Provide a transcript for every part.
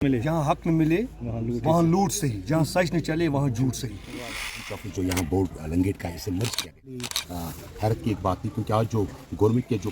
जहाँ हक न मिले वहाँ लूट सही, जहाँ सच न चले वहाँ झूठ सही। जो यहाँ बोर्ड लंगेट का इसे मर्ज किया गया, हैरत की एक बात थी क्योंकि आज जो गवर्नमेंट के जो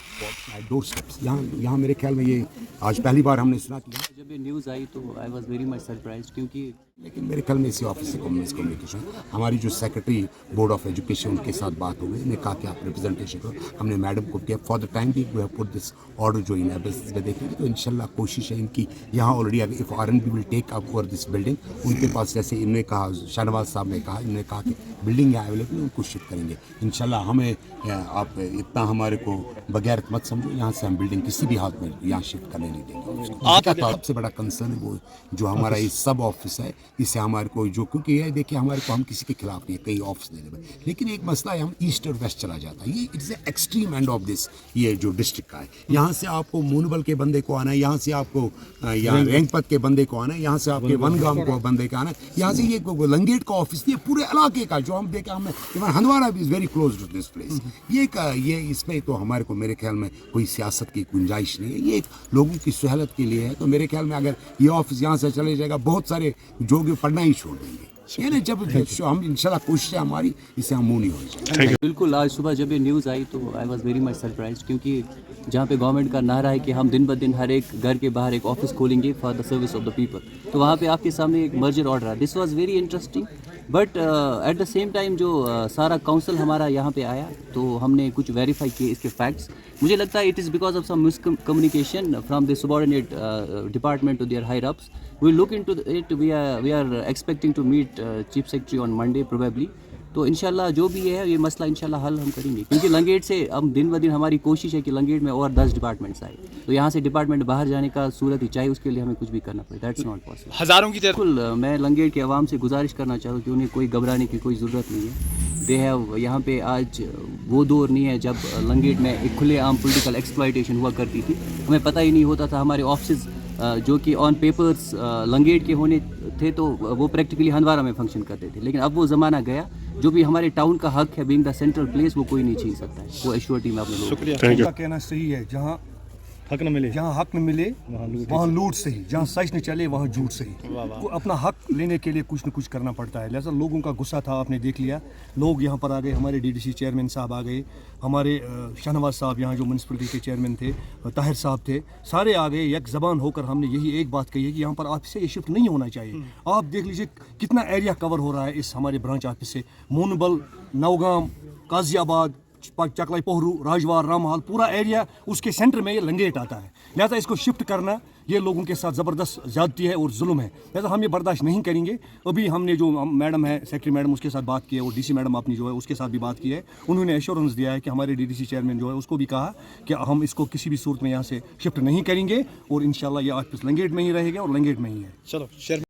डोर स्टेप्स यहाँ मेरे ख्याल में ये आज पहली बार हमने सुना कि जब ये न्यूज़ आई तो I was very much surprised क्योंकि लेकिन मेरे ख्याल में इसी ऑफिस से कम्युनिकेशन हमारी जो सेक्रेटरी बोर्ड ऑफ एजुकेशन उनके साथ बात हो गई, उन्हें कहा कि आप रिप्रेजेंटेशन करो। हमने मैडम को किया फॉर द टाइम भी we have put this order जो इन एबसेंस में देखेंगे तो इंशाल्लाह कोशिश है इनकी यहाँ already if RNB will take up over this building, उनके पास जैसे इन्होंने कहा शाहनवाज साहब ने कहा, इन्होंने कहा कि बिल्डिंग यहाँ अवेलेबल है उनको शिफ्ट करेंगे इंशाल्लाह। हमें आप इतना हमारे को बगैर मत समझो, यहाँ से हम बिल्डिंग किसी भी हाथ में यहाँ शिफ्ट करने नहीं देंगे। आपका सबसे बड़ा कंसर्न है वो जो हमारा ये सब ऑफिस है, इससे हमारे को जो क्योंकि ये देखिए हमारे को हम किसी के खिलाफ नहीं है कई ऑफिस देने में, लेकिन एक मसला है हम ईस्ट और वेस्ट चला जाता है, ये it's extreme end of this ये जो डिस्ट्रिक्ट का है। यहाँ से आपको मूनबल के बंदे को आना है, यहाँ से आपको यहाँ रैंगपत के बंदे को आना है, यहाँ से आपके वनगाम को बंदे का आना है, यहाँ से ये लंगेट का ऑफिस नहीं है पूरे इलाके का जो हम देखे हमने इवन हंदवाड़ा भी is very close to this place. ये इसमें तो हमारे को मेरे ख्याल में कोई सियासत की गुंजाइश नहीं है, ये एक लोगों की सहूलत के लिए है। तो मेरे ख्याल में अगर ये ऑफिस यहाँ से चले जाएगा बहुत सारे जो पढ़ना ही छोड़ देंगे, यानी जब हम इंशाल्लाह कोशिश है हमारी इससे हम मुंह नहीं हो जाए। बिल्कुल आज सुबह जब ये न्यूज़ आई तो I was very much surprised क्योंकि जहाँ पे गवर्नमेंट का नारा है कि हम दिन ब दिन हर एक घर के बाहर एक ऑफिस खोलेंगे for the service of the people, तो वहाँ पे आपके सामने एक मर्जर ऑर्डर है। This was very interesting but at the same time जो सारा काउंसिल हमारा यहाँ पे आया तो हमने कुछ वेरीफाई किए इसके फैक्ट्स। मुझे लगता है it is because of some miscommunication from the subordinate department to their higher ups. We look into it, we are expecting to meet chief secretary on Monday probably. तो इंशाल्लाह जो भी है ये मसला इंशाल्लाह हल हम करेंगे क्योंकि लंगेट से हम दिन ब दिन हमारी कोशिश है कि लंगेट में और 10 डिपार्टमेंट्स आए, तो यहाँ से डिपार्टमेंट बाहर जाने का सूरत ही चाहिए, उसके लिए हमें कुछ भी करना पड़े। That's not possible. हज़ारों की बिल्कुल मैं लंगेट के अवाम से गुजारिश करना चाहूँ कि उन्हें कोई घबराने की कोई ज़रूरत नहीं है। दे हैव यहाँ पे आज वो दौर नहीं है जब लंगेट में एक खुलेआम पॉलिटिकल एक्सप्लॉयटेशन हुआ करती थी, हमें पता ही नहीं होता था। हमारे ऑफिस जो कि ऑन पेपर्स लंगेट के होने थे तो वो प्रैक्टिकली हंदवाड़ा में फंक्शन करते थे, लेकिन अब वो ज़माना गया। जो भी हमारे टाउन का हक है बीइंग द सेंट्रल प्लेस वो कोई नहीं छीन सकता है, वो एश्योरिटी में आप लोग। उनका कहना सही है, जहाँ हक न मिले वहाँ लूट सही, जहाँ सच न चले वहाँ झूठ सही। को अपना हक लेने के लिए कुछ न कुछ करना पड़ता है। लिहाजा लोगों का गुस्सा था, आपने देख लिया, लोग यहाँ पर आ गए, हमारे डीडीसी चेयरमैन साहब आ गए, हमारे शाहनवाज साहब यहाँ जो म्यूनसिपलिटी के चेयरमैन थे, ताहिर साहब थे, सारे आ गए। एक ज़बान होकर हमने यही एक बात कही है कि यहाँ पर ऑफिस से ये शिफ्ट नहीं होना चाहिए। आप देख लीजिए कितना एरिया कवर हो रहा है इस हमारे ब्रांच ऑफिस से, मूनबल, नवगाम, काजियाबाद, चकलाई पोहरू, राजवार, रामहाल, पूरा एरिया उसके सेंटर में ये लंगेट आता है। लिहाजा इसको शिफ्ट करना ये लोगों के साथ ज़बरदस्त ज़्यादती है और जुल्म है, लिहाजा हम ये बर्दाश्त नहीं करेंगे। अभी हमने जो मैडम है सेक्रेटरी मैडम उसके साथ बात की है और डीसी मैडम अपनी जो है उसके साथ भी बात की है, उन्होंने एश्योरेंस दिया है कि हमारे डीडीसी चेयरमैन जो है उसको भी कहा कि हम इसको किसी भी सूरत में यहाँ से शिफ्ट नहीं करेंगे और इंशाल्लाह ये ऑफिस लंगेट में ही रहेगा और लंगेट में ही है। चलो